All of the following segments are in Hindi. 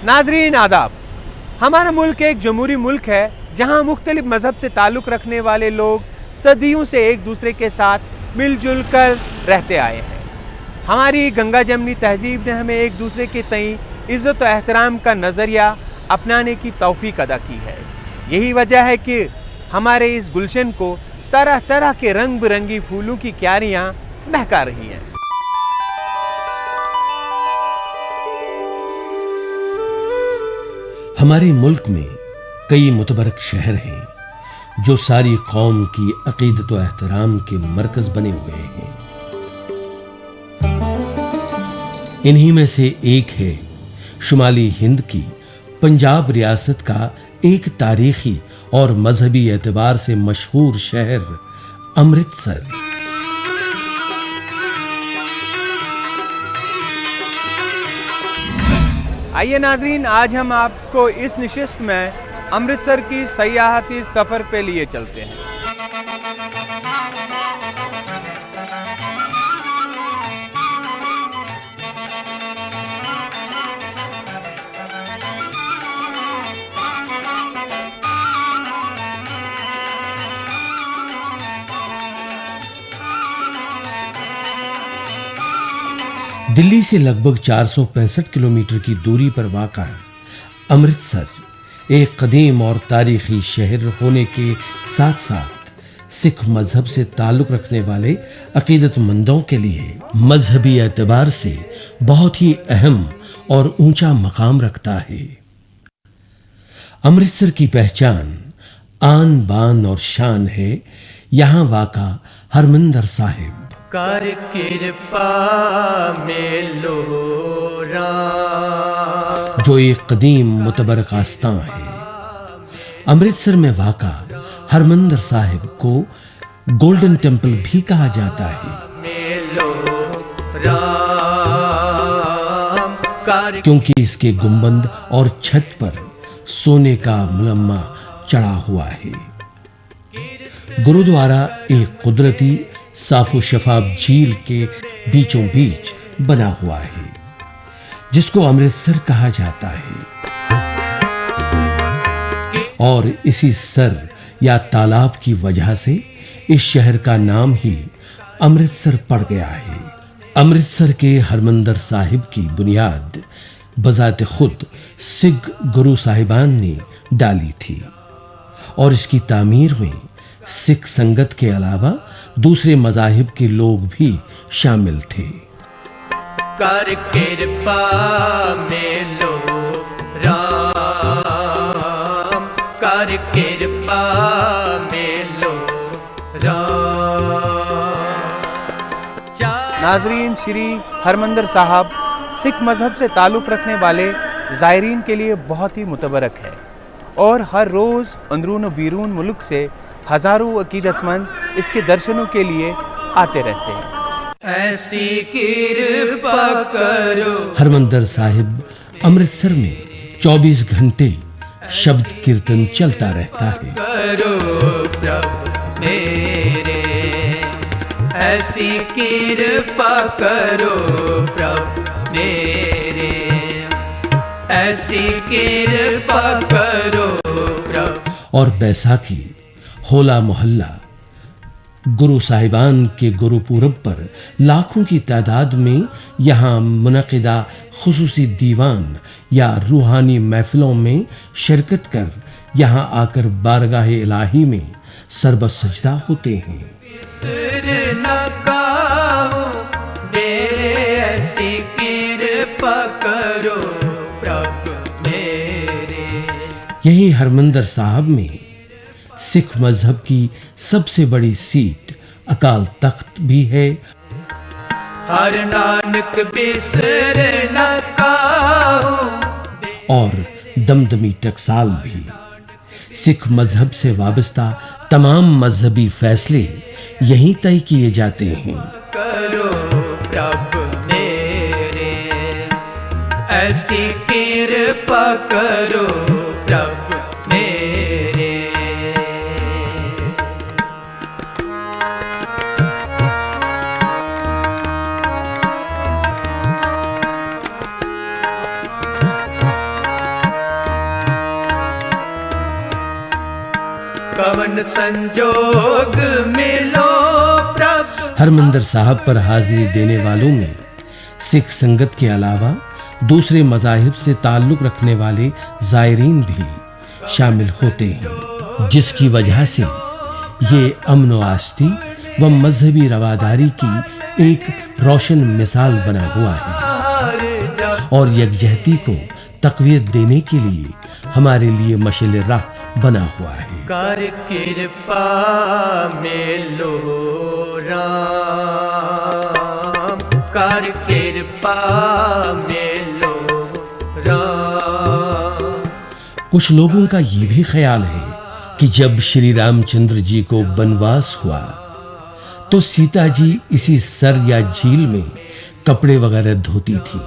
नाजरीन आदाब। हमारा मुल्क एक जमहूरी मुल्क है जहाँ मुख्तलिफ मज़हब से ताल्लुक़ रखने वाले लोग सदियों से एक दूसरे के साथ मिलजुल कर रहते आए हैं। हमारी गंगा जमनी तहजीब ने हमें एक दूसरे के तई इज़्ज़त व एहतराम का नज़रिया अपनाने की तौफ़ीक अदा की है। यही वजह है कि हमारे इस गुलशन को तरह तरह के रंग बिरंगी फूलों की क्यारियाँ महका रही हैं। हमारे मुल्क में कई मुतबरक शहर हैं जो सारी कौम की अकीदत व एहतराम के मरकज बने हुए हैं। इन्हीं में से एक है शुमाली हिंद की पंजाब रियासत का एक तारीखी और मजहबी एतबार से मशहूर शहर अमृतसर। आइए नाजरीन, आज हम आपको इस नशिस्त में अमृतसर की सयाहती सफ़र पे लिए चलते हैं। दिल्ली से लगभग 465 किलोमीटर की दूरी पर वाक़ा अमृतसर एक कदीम और तारीखी शहर होने के साथ साथ सिख मजहब से ताल्लुक़ रखने वाले अकीदतमंदों के लिए मजहबी एतबार से बहुत ही अहम और ऊंचा मकाम रखता है। अमृतसर की पहचान आन बान और शान है यहाँ वाक़ा हरमंदिर साहिब। कर कृपा मेलो राम, जो एक कदीम मुतबरक आस्तां है। अमृतसर में वाक़ा हरमंदिर साहिब को गोल्डन टेम्पल भी कहा जाता है, मेलो राम, क्योंकि इसके गुंबद और छत पर सोने का मुलम्मा चढ़ा हुआ है। गुरुद्वारा एक कुदरती साफो शफाफ झील के बीचों बीच बना हुआ है जिसको अमृतसर कहा जाता है, और इसी सर या तालाब की वजह से इस शहर का नाम ही अमृतसर पड़ गया है। अमृतसर के हरमंदिर साहिब की बुनियाद बजाते खुद सिख गुरु साहिबान ने डाली थी और इसकी तामीर में सिख संगत के अलावा दूसरे मजाहिब के लोग भी शामिल थे। कर कृपा मेलो राम, कर कृपा मेलो राम। नाजरीन, श्री हरमंदिर साहब सिख मज़हब से ताल्लुक़ रखने वाले ज़ायरीन के लिए बहुत ही मुतबरक है और हर रोज़ अंदरून व बीरून मुल्क से हज़ारों अकीदतमंद इसके दर्शनों के लिए आते रहते हैं। ऐसी कृपा करो। हरमंदिर साहिब अमृतसर में 24 घंटे शब्द कीर्तन चलता रहता है। करो प्रभु मेरे, ऐसी कृपा करो प्रभु मेरे, ऐसी कृपा करो प्रभु। और बैसाखी, होला मोहल्ला, गुरु साहिबान के गुरुपूरब पर लाखों की तादाद में यहाँ मुनक़िदा खुसूसी दीवान या रूहानी महफिलों में शिरकत कर यहाँ आकर बारगाह इलाही में सरब सजदा होते हैं। ऐसी कृपा करो प्रभु मेरे। यही हरमंदिर साहब में सिख मजहब की सबसे बड़ी सीट अकाल तख्त भी है। हर नानक बिसर न काहू, और दमदमी टकसाल भी। सिख मजहब से वाबस्ता तमाम मजहबी फैसले यहीं तय किए जाते हैं। करो प्रभु मेरे, ऐसी कृपा करो प्रभु मेरे। मन संजोग मिलो प्रभु। हरमंदिर साहब पर हाजिरी देने वालों में सिख संगत के अलावा दूसरे मज़ाहिब से ताल्लुक़ रखने वाले ज़ायरीन भी शामिल होते हैं, जिसकी वजह से ये अमन व आस्ती व मजहबी रवादारी की एक रोशन मिसाल बना हुआ है और यकजहती को तक़वियत देने के लिए हमारे लिए मशाल राह बना हुआ है। कर कृपा मेलो राम, कर कृपा मेलो राम। कुछ लोगों का ये भी ख्याल है कि जब श्री रामचंद्र जी को वनवास हुआ तो सीता जी इसी सर या झील में कपड़े वगैरह धोती थी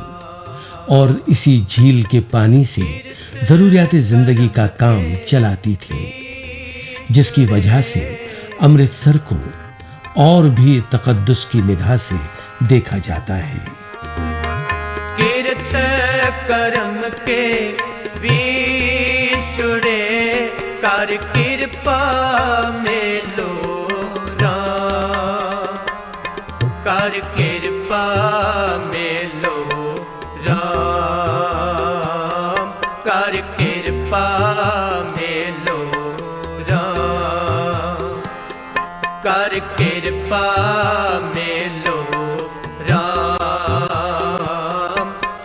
और इसी झील के पानी से जरूरियात जिंदगी का काम चलाती थी, जिसकी वजह से अमृतसर को और भी तकद्दुस की निगाह से देखा जाता है। कीर्त करम के विछुड़े कर कृपा मेलो राम, कर कृपा मेलो राम, कर कृपा मेलो राम, कर कृपा मेलो राम,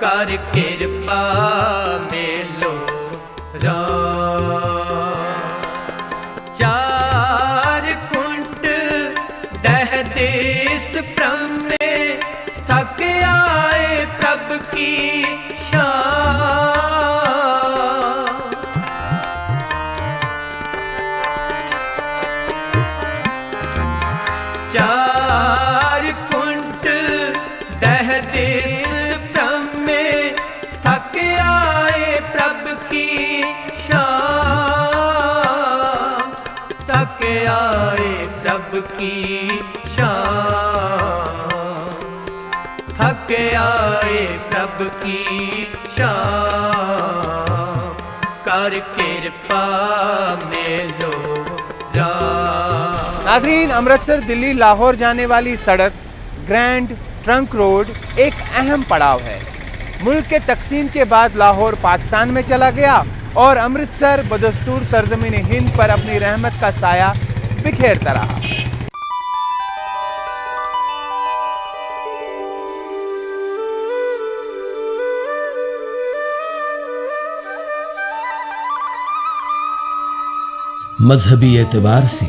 कर कृपा मेलो राम। चार कुंट दह देश भ्रम में थक आए प्रभु की शान। चार कुंट दह देश भ्रम में थक आए प्रभु की शान, थक आए प्रभु की शान, थक आए प्रभु की शान। कर कृपा मेलो राम। नाज़रीन, अमृतसर दिल्ली लाहौर जाने वाली सड़क ग्रैंड ट्रंक रोड एक अहम पड़ाव है। मुल्क के तकसीम के बाद लाहौर पाकिस्तान में चला गया और अमृतसर बदस्तूर सरजमीन हिंद पर अपनी रहमत का साया बिखेरता रहा। मजहबी एतबार से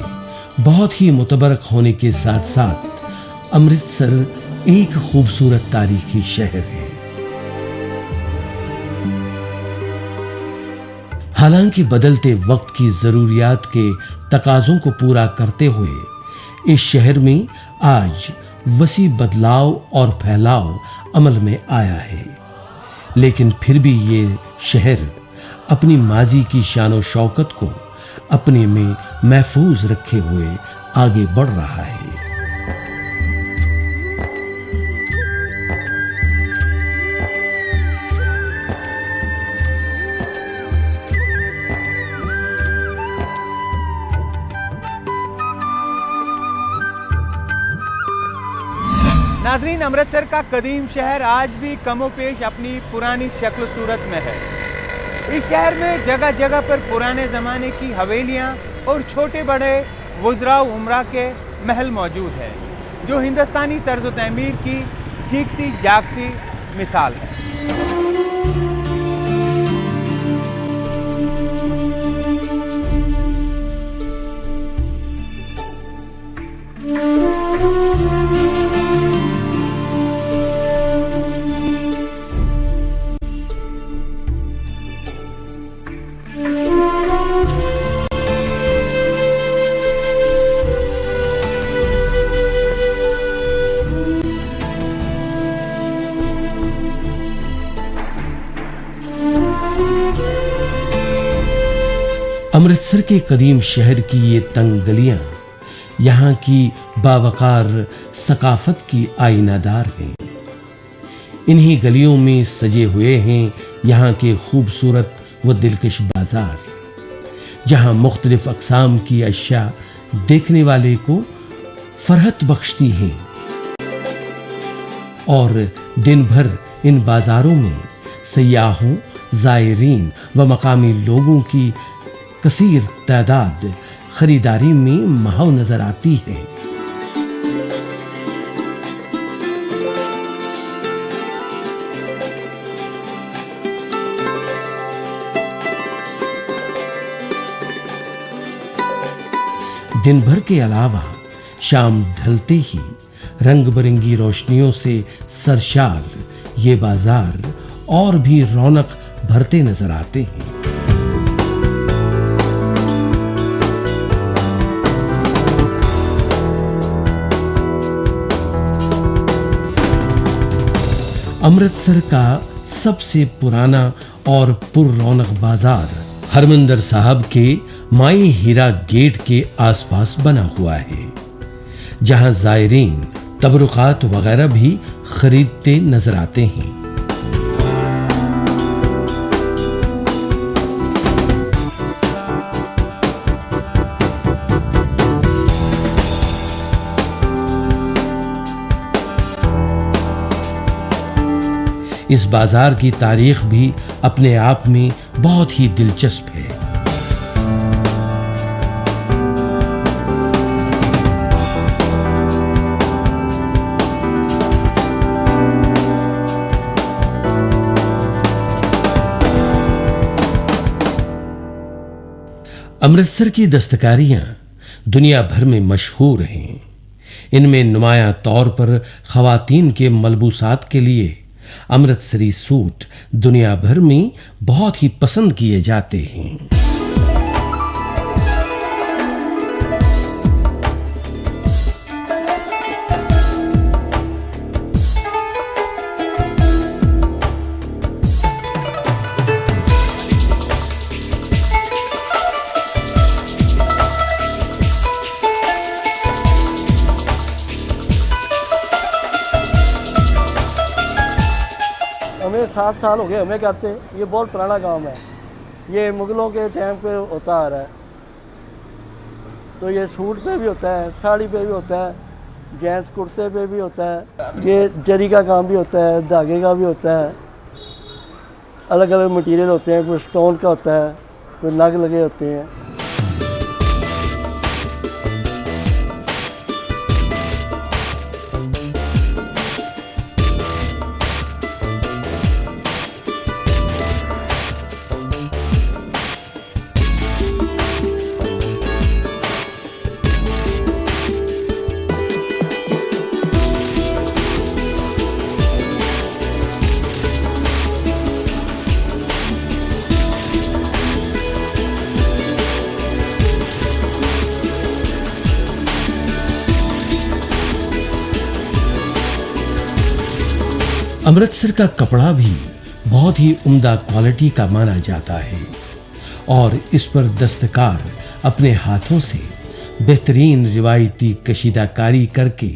बहुत ही मुतबरक होने के साथ साथ अमृतसर एक खूबसूरत तारीखी शहर है। हालांकि बदलते वक्त की जरूरियात के तकाजों को पूरा करते हुए इस शहर में आज वसी बदलाव और फैलाव अमल में आया है, लेकिन फिर भी ये शहर अपनी माजी की शान और शौकत को अपने में महफूज रखे हुए आगे बढ़ रहा है। नाज़रीन, अमृतसर का कदीम शहर आज भी कमोपेश अपनी पुरानी शक्ल सूरत में है। इस शहर में जगह जगह पर पुराने ज़माने की हवेलियां और छोटे बड़े वुज़रा उमरा के महल मौजूद है, जो हिंदुस्तानी तर्ज तमीर की जीती जागती मिसाल है। अमृतसर के कदीम शहर की ये तंग गलियां यहाँ की बावकार सकाफत की आईनादार हैं। इन्हीं गलियों में सजे हुए हैं यहाँ के खूबसूरत व दिलकश बाजार, जहां मुख्तलिफ अक़साम की अशिया देखने वाले को फरहत बख्शती हैं। और दिन भर इन बाजारों में सयाहों, ज़ायरीन व मकामी लोगों की कसीर तादाद खरीदारी में महाव नजर आती है। दिन भर के अलावा शाम ढलते ही रंग बिरंगी रोशनियों से सरशार ये बाजार और भी रौनक भरते नजर आते हैं। अमृतसर का सबसे पुराना और पुररौनक बाजार हरमंदर साहब के माई हीरा गेट के आसपास बना हुआ है, जहां ज़ायरीन तबरुकात वगैरह भी खरीदते नजर आते हैं। इस बाजार की तारीख भी अपने आप में बहुत ही दिलचस्प है। अमृतसर की दस्तकारियां दुनिया भर में मशहूर हैं। इनमें नुमायां तौर पर ख़वातीन के मलबूसात के लिए अमृतसरी सूट दुनिया भर में बहुत ही पसंद किए जाते हैं। हमें 60 साल हो गए हमें कहते हैं। ये बहुत पुराना काम है, ये मुग़लों के टाइम पे होता आ रहा है। तो ये सूट पे भी होता है, साड़ी पे भी होता है, जेंट्स कुर्ते पे भी होता है। ये जरी का काम भी होता है, धागे का भी होता है। अलग अलग मटेरियल होते हैं, कोई स्टोन का होता है, कोई नग लगे होते हैं। अमृतसर का कपड़ा भी बहुत ही उम्दा क्वालिटी का माना जाता है और इस पर दस्तकार अपने हाथों से बेहतरीन रिवायती कशीदाकारी करके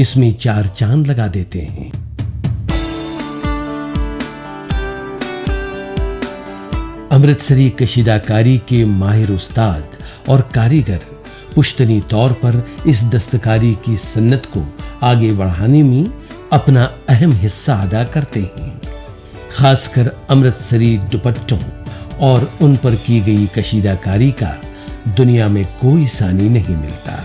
इसमें चार चांद लगा देते हैं। अमृतसरी कशीदाकारी के माहिर उस्ताद और कारीगर पुश्तनी तौर पर इस दस्तकारी की सन्नत को आगे बढ़ाने में अपना अहम हिस्सा अदा करते हैं। खासकर अमृतसरी दुपट्टों और उन पर की गई कशीदाकारी का दुनिया में कोई सानी नहीं मिलता।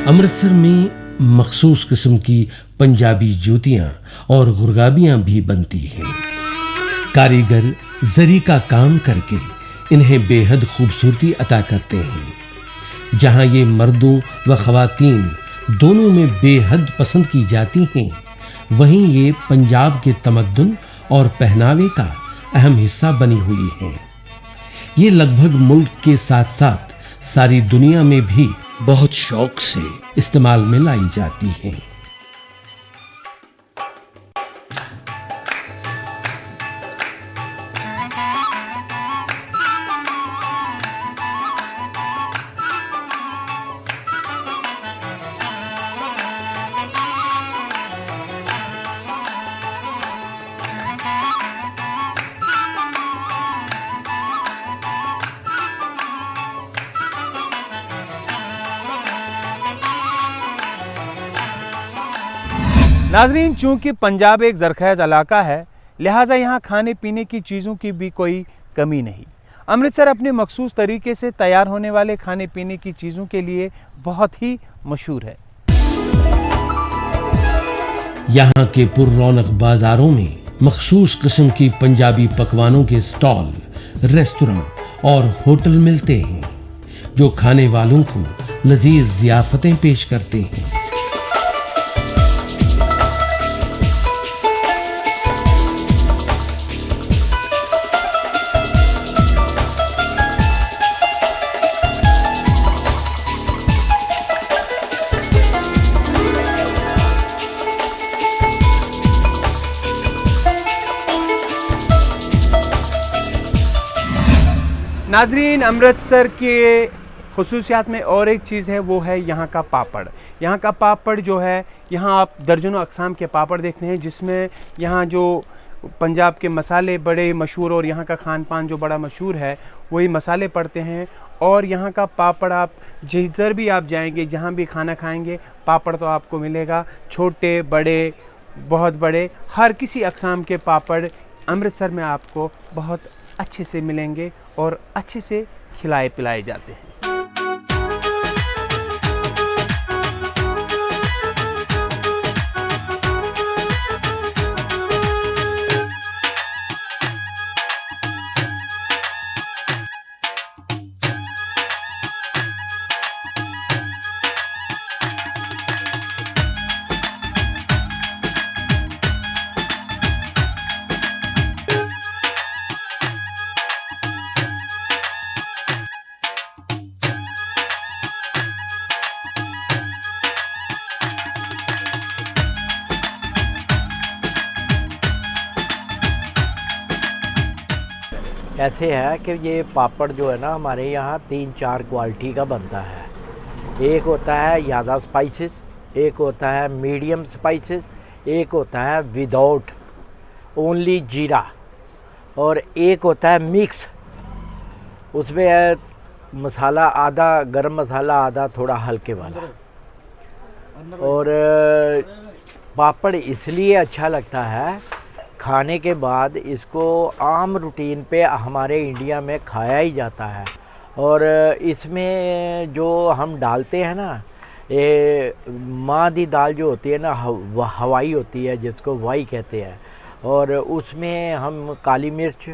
अमृतसर में मखसूस किस्म की पंजाबी जूतियां और गुरगाबियां भी बनती हैं। कारीगर जरी का काम करके इन्हें बेहद खूबसूरती अता करते हैं। जहां ये मर्दों व ख़वातीन दोनों में बेहद पसंद की जाती हैं, वहीं ये पंजाब के तमद्दुन और पहनावे का अहम हिस्सा बनी हुई हैं। ये लगभग मुल्क के साथ साथ सारी दुनिया में भी बहुत शौक से इस्तेमाल में लाई जाती हैं। नाजरीन, चूंकि पंजाब एक ज़रख़ेज़ इलाका है, लिहाजा यहाँ खाने पीने की चीज़ों की भी कोई कमी नहीं। अमृतसर अपने मखसूस तरीके से तैयार होने वाले खाने पीने की चीज़ों के लिए बहुत ही मशहूर है। यहाँ के पुररौनक बाजारों में मखसूस किस्म की पंजाबी पकवानों के स्टॉल, रेस्तरां और होटल मिलते हैं, जो खाने वालों को लजीज ज़ियाफ़तें पेश करते हैं। नाजरीन, अमृतसर के खसूसियात में और एक चीज़ है, वो है यहाँ का पापड़। यहाँ का पापड़ जो है, यहाँ आप दर्जनों अक़साम के पापड़ देखते हैं, जिसमें यहाँ जो पंजाब के मसाले बड़े मशहूर और यहाँ का खान पान जो बड़ा मशहूर है, वही मसाले पड़ते हैं। और यहाँ का पापड़ आप जिधर भी आप जाएंगे, जहाँ भी खाना खाएंगे, पापड़ तो आपको मिलेगा। छोटे बड़े, बहुत बड़े, हर किसी अक़साम के पापड़ अमृतसर में आपको बहुत अच्छे से मिलेंगे और अच्छे से खिलाए पिलाए जाते हैं। ऐसे है कि ये पापड़ जो है ना, हमारे यहाँ 3-4 क्वालिटी का बनता है। एक होता है ज़्यादा स्पाइसेस, एक होता है मीडियम स्पाइसेस, एक होता है विदाउट ओनली जीरा, और एक होता है मिक्स। उसमें है मसाला आधा गरम मसाला, आधा थोड़ा हल्के वाला। और पापड़ इसलिए अच्छा लगता है, खाने के बाद इसको आम रूटीन पे हमारे इंडिया में खाया ही जाता है। और इसमें जो हम डालते हैं ना, ये माँ दी दाल जो होती है ना, हवाई होती है, जिसको वाई कहते हैं, और उसमें हम काली मिर्च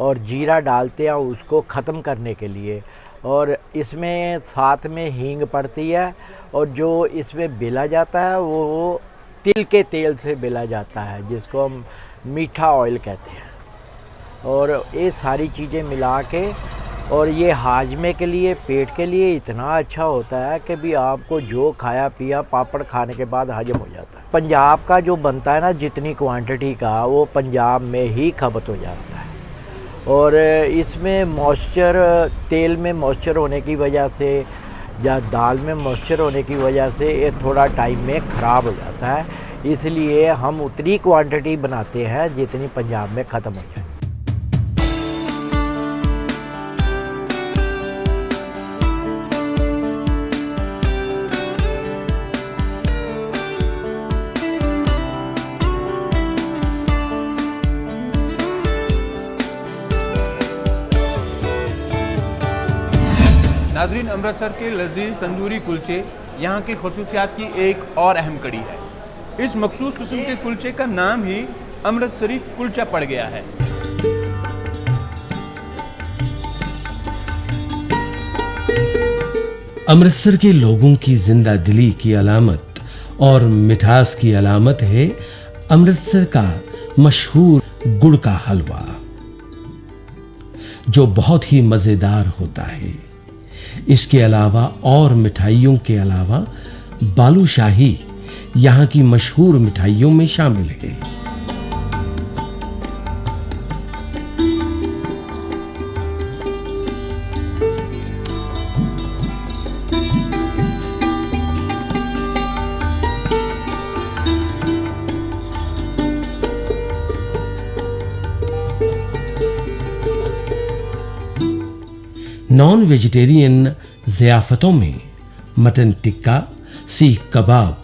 और जीरा डालते हैं उसको ख़त्म करने के लिए। और इसमें साथ में हींग पड़ती है, और जो इसमें बेला जाता है वो तिल के तेल से बेला जाता है, जिसको हम मीठा ऑयल कहते हैं। और ये सारी चीज़ें मिला के, और ये हाजमे के लिए, पेट के लिए इतना अच्छा होता है कि भी आपको जो खाया पिया पापड़ खाने के बाद हजम हो जाता है। पंजाब का जो बनता है ना, जितनी क्वांटिटी का, वो पंजाब में ही खपत हो जाता है। और इसमें मॉइस्चर, तेल में मॉइस्चर होने की वजह से या दाल में मॉइस्चर होने की वजह से ये थोड़ा टाइम में ख़राब हो जाता है। इसलिए हम उतनी क्वांटिटी बनाते हैं जितनी पंजाब में ख़त्म हो जाए। नाजरीन, अमृतसर के लजीज तंदूरी कुलचे यहाँ की खसूसियात की एक और अहम कड़ी है। इस मखसूस किस्म के कुलचे का नाम ही अमृतसरी कुलचा पड़ गया है। अमृतसर के लोगों की जिंदा दिली की अलामत और मिठास की अलामत है अमृतसर का मशहूर गुड़ का हलवा, जो बहुत ही मजेदार होता है। इसके अलावा और मिठाइयों के अलावा बालूशाही यहाँ की मशहूर मिठाइयों में शामिल है। नॉन वेजिटेरियन ज़ियाफ़तों में मटन टिक्का, सीख कबाब,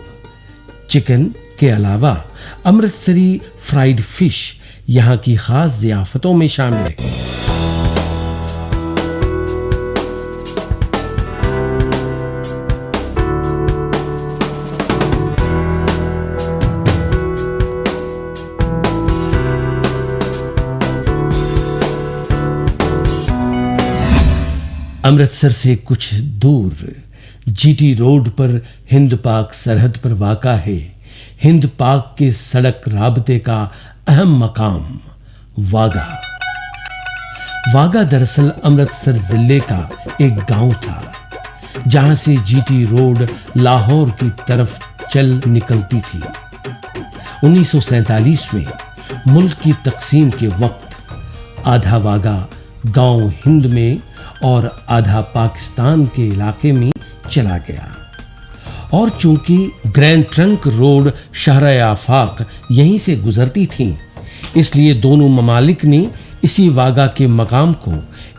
चिकन के अलावा अमृतसरी फ्राइड फिश यहाँ की खास ज़ियाफ़तों में शामिल है। अमृतसर से कुछ दूर जीटी रोड पर हिंद पाक सरहद पर वाक़ा है हिंद पाक के सड़क राबते का अहम मकाम वागा। वागा दरअसल अमृतसर जिले का एक गांव था जहां से जीटी रोड लाहौर की तरफ चल निकलती थी। 1947 में मुल्क की तकसीम के वक्त आधा वागा गांव हिंद में और आधा पाकिस्तान के इलाके में चला गया और चूंकि ग्रैंड ट्रंक रोड शहर आफाक यहीं से गुजरती थी, इसलिए दोनों ममालिक ने इसी वागा के मकाम को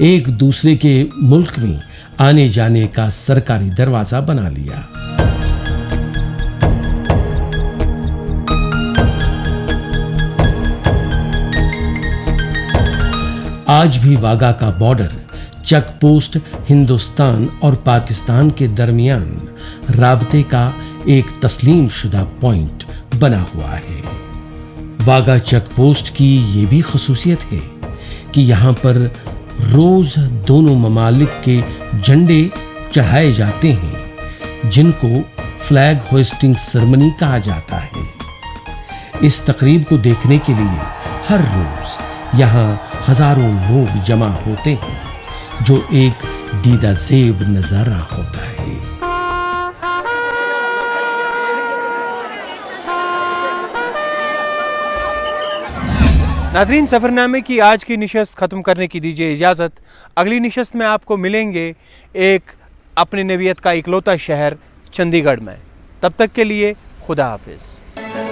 एक दूसरे के मुल्क में आने जाने का सरकारी दरवाजा बना लिया। आज भी वागा का बॉर्डर चेक पोस्ट हिंदुस्तान और पाकिस्तान के दरमियान राबते का एक तस्लीम शुदा पॉइंट बना हुआ है। वागा चेक पोस्ट की ये भी खसूसियत है कि यहाँ पर रोज दोनों ममालिक के झंडे चढ़ाए जाते हैं, जिनको फ्लैग होइस्टिंग सेरेमनी कहा जाता है। इस तकरीब को देखने के लिए हर रोज यहाँ हजारों लोग जमा होते हैं, जो एक दीदा ज़ेब नजारा होता है। नाज़रीन, सफ़रनामे की आज की निशस्त ख़त्म करने की दीजिए इजाज़त। अगली निशस्त में आपको मिलेंगे एक अपने नवियत का इकलौता शहर चंडीगढ़ में। तब तक के लिए खुदा हाफिज़।